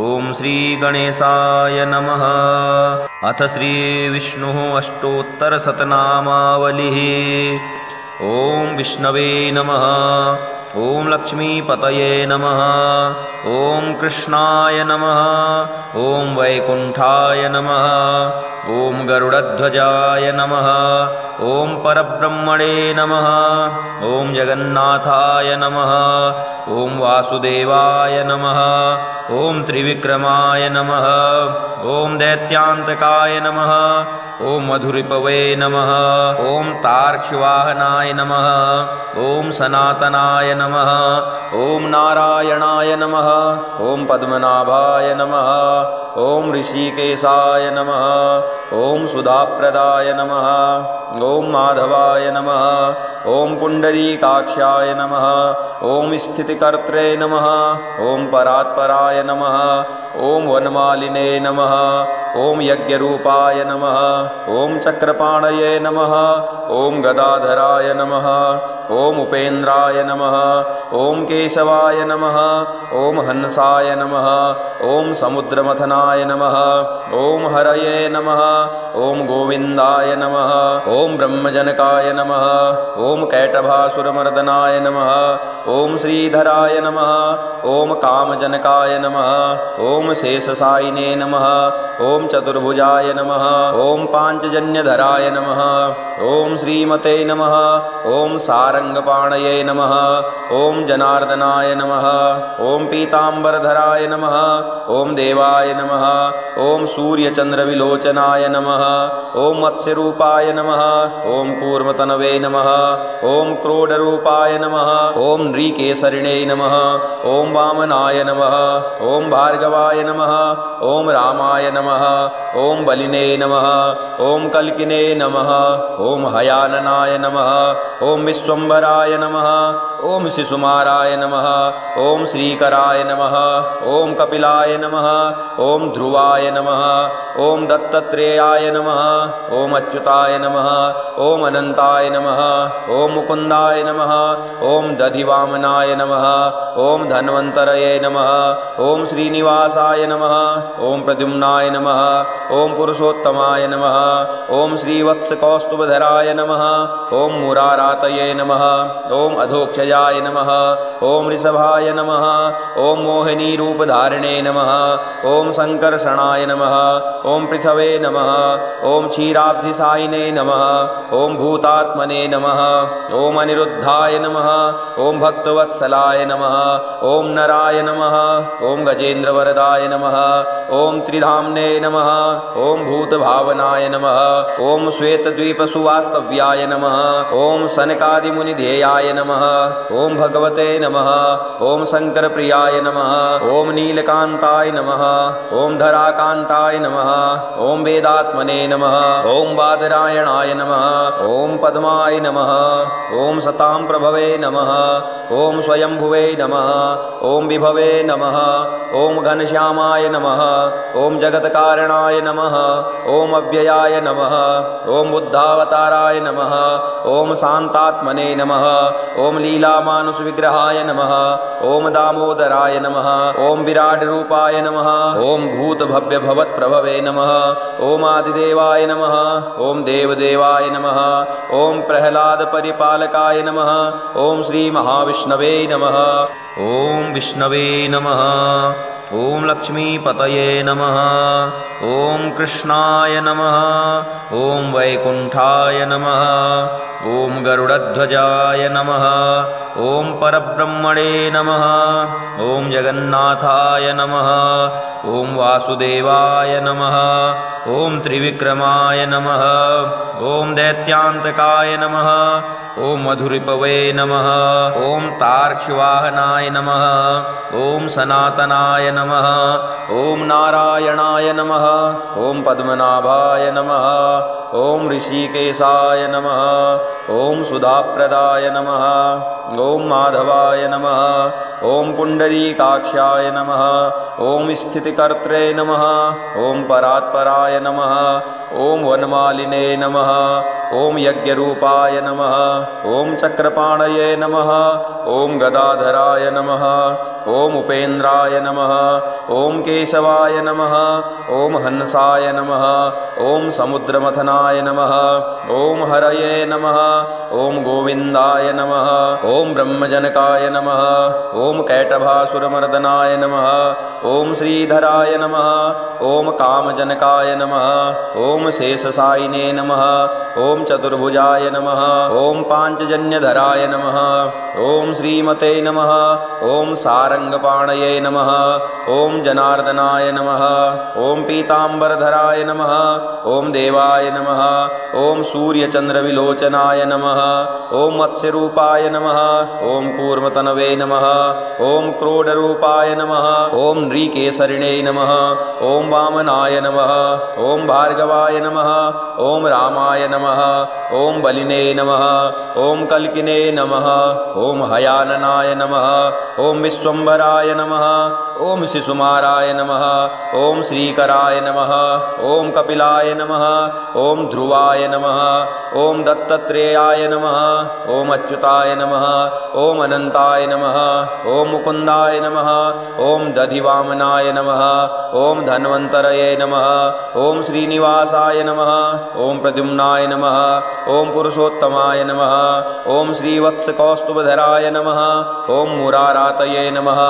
ओम श्री गणेशाय नमः। अथ श्री विष्णुः अष्टोत्तरशतनामावलिः। ओम विष्णवे नमः। ओम लक्ष्मीपतये नमः। ओम कृष्णाय नमः। ओम वैकुंठाय नमः। ओम गरुडध्वजाय नमः। ओम परब्रह्मणे नमः। ओम जगन्नाथाय नमः। ओम वासुदेवाय नमः। ओम त्रिविक्रमाय नमः। ओम दैत्यान्तकाय नमः। ओम मधुरिपवे नमः। ओम तार्क्ष्यवाहनाय नमः। ओम सनातनाय नमः। ओम नारायणाय नमः। ओम पद्मनाभाय नमः। ओम ऋषिकेशाय नमः। ओम सुधाप्रदाय नमः। ओम माधवाय नमः। ओम पुंडरीकाक्षाय नमः। ओम स्थितिकर्त्रे नमः। ओम परात्पराय नमः। ओम वनमालिने नमः। ओम यज्ञरूपाय नमः। ओम चक्रपाणये नमः। ओम गदाधराय नमः। ओम उपेन्द्राय नमः। ओम केशवाय नमः। ओम हंसाय नमः। ओम समुद्रमथनाय नमः। ओम हरये नमः। ओम गोविन्दाय नमः। ओम ब्रह्मजनकाय नमः। ओम कैटभासुरमर्दनाय नमः। ओम श्रीधराय नमः। ओम कामजनकाय नमः। ओम शेषशायिने नमः। ओम चतुर्भुजाय नमः। ओम पांचजन्यधराय नमः। ओम श्रीमते नमः। ओम सारंगपाणये नमः। ओम जनार्दनाय नमः। ओम पीताम्बरधराय नमः। ओम देवाय नमः। ओम सूर्यचंद्रविलोचनाय नमः। ओम मत्स्यरूपाय नमः। ओम कूर्मतनवे नमः। ओम क्रोडरूपाय नमः। ओम नृकेसरिणे नमः। ओम वामनाय नमः। ओम भार्गवाय नमः। ओम रामाय नमः। ओम बलिने नमः। ओम कल्किने नमः। ओम हयाननाय नमः। ओम विश्वम्भराय नमः। ओम शिशुमाराय नमः। ओम श्रीकराय नमः। ओम कपिलाय नमः। ओम ध्रुवाय नमः। ओम दत्तात्रेयाय नमः। ओम अच्युताय नमः। ओम अनंताय नमः। ओम मुकुंदाय नमः। ओम दधिवामनाय नमः। ओम धन्वन्तरये नमः। ओम श्रीनिवासाय नमः। ओम प्रद्युम्नाय नमः। ओम पुरुषोत्तमाय नमः। ओम श्रीवत्सकौस्तुभधराय नमः। ओम मुरारातये नमः। ओम अधोक्षजाय नमः। ओम ऋषभाय नमः। ओम मोहिनीरूपधारिणे नमः। ओम संकर्षणाय नमः। ओम पृथवे नमः। ओम क्षीराब्धिसायिने नमः। ओम भूतात्मने नमः। ओम अनिरुद्धाय नमः। ओम भक्तवत्सलाय नमः। ओम नराय नमः। ओम गजेन्द्रवरदाय नमः। ओम त्रिधाम्ने नमः। ओम भूतभावनाय नमः। ओम श्वेतद्वीपसुवास्तव्याय नमः। ओम सनकादिमुनिधेयाय नमः। ओम भगवते नमः। ओम शंकरप्रियाय नमः। ओम नीलकांताय नमः। ओम धराकांताय नमः। ओम वेदात्मने नमः। ओम बादरायणाय नमः। ओम पद्माय नमः। ओम सतां प्रभवे नमः। ओम स्वयंभुवे नमः। ओम विभवे नमः। ओम घनश्यामाय नमः। ओम जगत्कारणाय नमः। ओम अव्ययाय नमः। ओम बुद्धावताराय नमः। ओम शांतात्मने नमः। ओम लीलामानुषविग्रहाय नमः। ओम दामोदराय नमः। ओम विराट रूपाय नमः। ओम भूतभव्यभवत्प्रभवे नमः। ओम आदिदेवाय नमः। ओम देवदेवाय नमः। ओम प्रह्लाद परिपालकाय नमः। ओम श्री महाविष्णवे नमः। ओम विष्णवे नमः। ओम लक्ष्मीपतये नमः। ओम कृष्णाय नमः। ओम वैकुंठाय नमः। ओम गरुडध्वजाय नमः। ओम परब्रह्मणे नमः। ओम जगन्नाथाय नमः। ओम वासुदेवाय नमः। ओम त्रिविक्रमाय नमः। ओम दैत्यान्तकाय नमः। ओम मधुरिपवे नमः। ओम तार्क्ष्यवाहनाय नमः। ओम सनातनाय नमः। ओम नारायणाय नमः। ओम पद्मनाभाय नमः। ओम ऋषिकेशाय नमः। ओम सुधाप्रदाय नमः। ओम माधवाय नमः। ओम पुंडरीकाक्षाय नमः। ओम स्थितिकर्त्रे नमः। ओम परात्पराय नमः। ओम वनमालिने नमः। ॐ यज्ञरूपाय नमः ॐ चक्रपाणये नमः ॐ गदाधराय नमः ॐ उपेन्द्राय नमः ॐ केशवाय नमः ॐ हंसाय नमः ॐ समुद्रमथनाय नमः ॐ हरये नमः ॐ गोविन्दाय नमः ॐ ब्रह्मजनकाय नमः ॐ कैटभासुरमर्दनाय नमः ॐ श्रीधराय नमः ॐ कामजनकाय नमः ॐ शेषशायिने नमः ॐ चतुर्भुजाय नमः ॐ पाञ्चजन्यधराय नमः ॐ श्रीमते नमः ॐ सारङ्गपाणये नमः ॐ जनार्दनाय नमः ॐ पीताम्बरधराय नमः ॐ देवाय नमः ॐ सूर्यचन्द्रविलोचनाय नमः ॐ मत्स्यरूपाय नमः ॐ कूर्मतनवे नमः ॐ क्रोडरूपाय नमः ॐ नृकेसरिणे नमः ॐ वामनाय नमः ॐ भार्गवाय नमः ॐ रामाय नमः ॐ बलिने नमः ॐ कल्किने नमः ॐ हयाननाय नमः ॐ विश्वम्भराय नमः ॐ शिशुमाराय नमः ॐ श्रीकराय नमः ॐ कपिलाय नमः ॐ ध्रुवाय नमः ॐ दत्तात्रेयाय नमः ॐ अच्युताय नमः ॐ अनन्ताय नमः ॐ मुकुन्दाय नमः ॐ दधिवामनाय नमः ॐ धन्वन्तरये नमः ॐ श्रीनिवासाय नमः ॐ प्रद्युम्नाय नमः ॐ पुरुषोत्तमाय नमः ॐ श्रीवत्सकौस्तुभधराय नमः ॐ मुरारातये नमः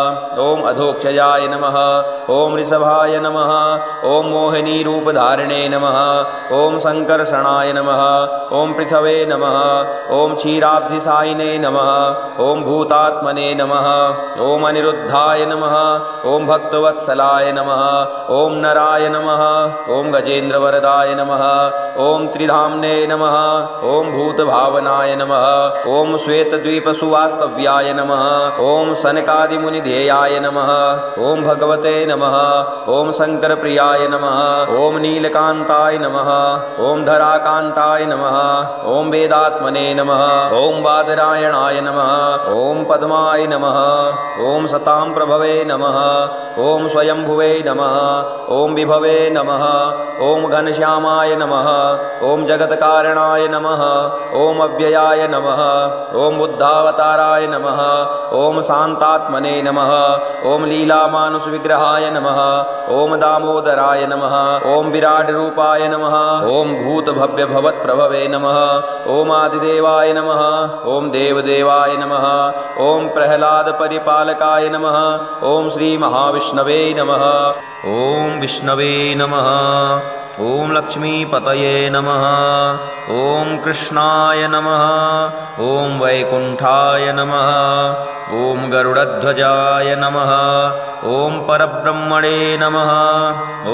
ॐ अधोक्षजाय नमः ॐ ऋषभाय नमः ॐ मोहिनीरूपधारिणे नमः ॐ सङ्कर्षणाय नमः ॐ पृथवे नमः ॐ क्षीराब्धिसायिने नमः ॐ भूतात्मने नमः ॐ अनिरुद्धाय नमः ॐ भक्तवत्सलाय नमः ॐ नराय नमः ॐ गजेन्द्रवरदाय नमः ॐ त्रिधाम्ने नमः ॐ भूतभावनाय नमः ॐ श्वेतद्वीपसुवास्तव्याय नमः ॐ सनकादिमुनिधेयाय नमः ॐ भगवते नमः ॐ शङ्करप्रियाय नमः ॐ नीलकान्ताय नमः ॐ धराकान्ताय नमः ॐ वेदात्मने नमः ॐ बादरायणाय नमः ॐ पद्माय नमः ॐ सतां प्रभवे नमः ॐ स्वयंभुवे नमः ॐ विभवे नमः ॐ घनश्यामाय नमः ॐ जगत्कारणाय नमः ॐ अव्ययाय नमः ॐ बुद्धावताराय नमः ॐ शान्तात्मने नमः ॐ लीलामानुषविग्रहाय नमः ॐ दामोदराय नमः ॐ विराटरूपाय नमः ॐ भूतभव्यभवत्प्रभवे नमः ॐ आदिदेवाय नमः ॐ देवदेवाय नमः ॐ प्रह्लादपरिपालकाय नमः ॐ श्रीमहाविष्णवे नमः ॐ विष्णवे नमः ॐ लक्ष्मीपतये नमः ॐ कृष्णाय नमः ॐ वैकुण्ठाय नमः ॐ गरुडध्वजाय नमः ॐ परब्रह्मणे नमः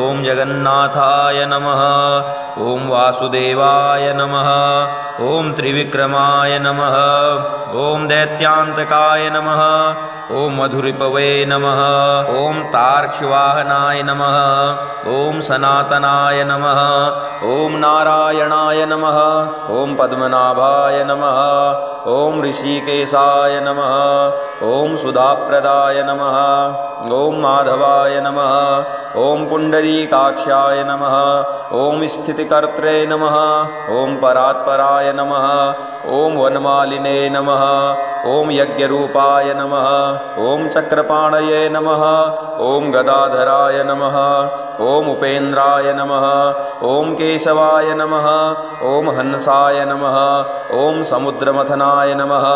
ॐ जगन्नाथाय नमः ॐ वासुदेवाय नमः ॐ त्रिविक्रमाय नमः ॐ दैत्यान्तकाय नमः ॐ मधुरिपवे नमः ॐ तार्क्ष्यवाहनाय नमः ॐ सनातनाय नमः ॐ नारायणाय नमः ॐ पद्मनाभाय नमः ॐ ऋषिकेशाय नमः ॐ सुधाप्रदाय नमः ॐ माधवाय नमः ॐ पुण्डरीकाक्षाय नमः ॐ स्थितिकर्त्रे नमः ॐ परात्पराय नमः ॐ वनमालिने नमः ॐ यज्ञरूपाय नमः ॐ चक्रपाणये नमः ॐ गदाधराय नमः ॐ उपेन्द्राय नमः ॐ केशवाय नमः ॐ हंसाय नमः ॐ समुद्रमथनाय नमः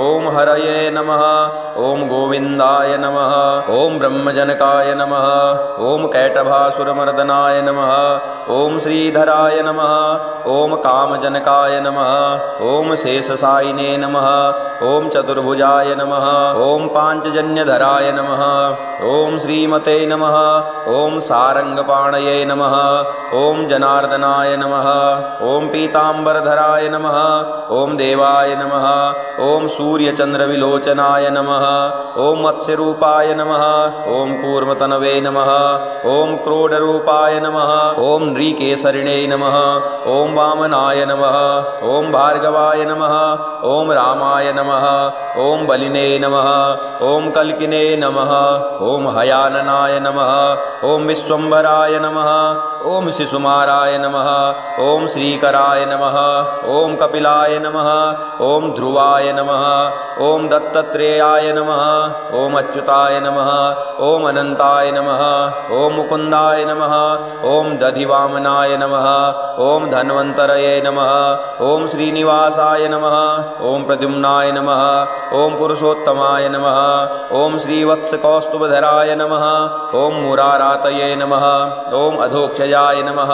ॐ हरये नमः ॐ गोविन्दाय नमः ॐ ब्रह्मजनकाय नमः ॐ कैटभासुरमर्दनाय नमः ॐ श्रीधराय नमः ॐ कामजनकाय नमः ॐ शेषशायिने नमः ॐ चतुर्भुजाय नमः ॐ पाञ्चजन्यधराय नमः ॐ श्रीमते नमः ॐ सारङ्गपाणये नमः ॐ जनार्दनाय नमः ॐ पीताम्बरधराय नमः ॐ देवाय नमः ॐ सूर्यचन्द्रविलोचनाय नमः ॐ मत्स्यरूपाय नमः ॐ कूर्मतनवे नमः ॐ क्रोडरूपाय नमः ॐ नृकेसरिणे नमः ॐ वामनाय नमः ॐ भार्गवाय नमः ॐ रामाय नमः ॐ बलिने नमः ॐ कल्किने नमः ॐ हयाननाय नमः ॐ विश्वम्भराय नमः ॐ शिशुमाराय नमः ॐ श्रीकराय नमः ॐ कपिलाय नमः ॐ ध्रुवाय नमः ॐ दत्तात्रेयाय नमः ॐ अच्युताय नमः ॐ अनन्ताय नमः ॐ मुकुन्दाय नमः ॐ दधिवामनाय नमः ॐ धन्वन्तरये नमः ॐ श्रीनिवासाय नमः ॐ प्रद्युम्नाय नमः ॐ पुरुषोत्तमाय नमः ॐ श्रीवत्सकौस्तुभधराय नमः ॐ मुरारातये नमः ॐ अधोक्षजाय नमः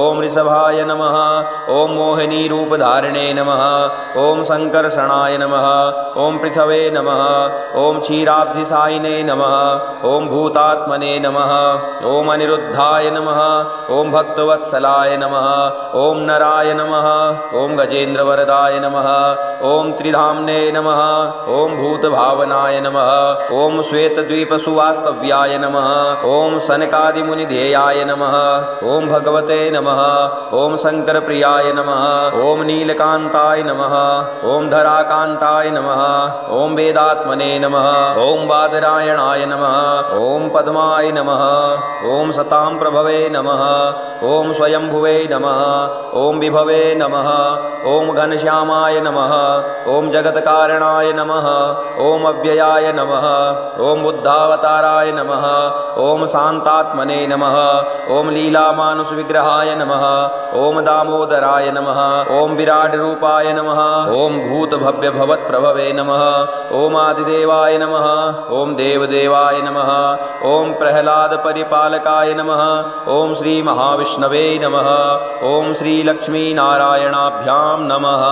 ॐ ऋषभाय नमः ॐ मोहिनीरूपधारिणे नमः ॐ संकर्षणाय नमः ॐ पृथवे नमः ॐ क्षीराब्धिसायिने नमः ॐ भूतात्मने नमः ॐ अनिरुद्धाय नमः ॐ भक्तवत्सलाय नमः ॐ नराय नमः ॐ गजेन्द्रवरदाय नमः ॐ त्रिधाम्ने नमः ॐ भूतभावनाय नमः ॐ श्वेतद्वीपसुवास्तव्याय नमः ॐ सनकादिमुनिधेयाय नमः ॐ भगवते नमः ॐ शङ्करप्रियाय नमः ॐ नीलकान्ताय नमः ॐ धराकान्ताय नमः ॐ वेदात्मने नमः ॐ बादरायणाय नमः ॐ पद्माय नमः ॐ सतां प्रभवे नमः ॐ स्वयंभुवे नमः ॐ विभवे नमः ॐ घनश्यामाय नमः ॐ जगत्कारणाय नमः ॐ अव्ययाय नमः ॐ बुद्धावताराय नमः ॐ शान्तात्मने नमः ॐ लीलामानुषविग्रहाय नमः ॐ दामोदराय नमः ॐ विराटरूपाय नमः ॐ भूतभव्यभवत्प्रभवे नमः ॐ आदिदेवाय नमः ॐ देवदेवाय नमः ॐ प्रह्लादपरिपालकाय नमः ॐ श्रीमहाविष्णवे नमः ॐ श्रीलक्ष्मीनारायणाभ्यां नमः।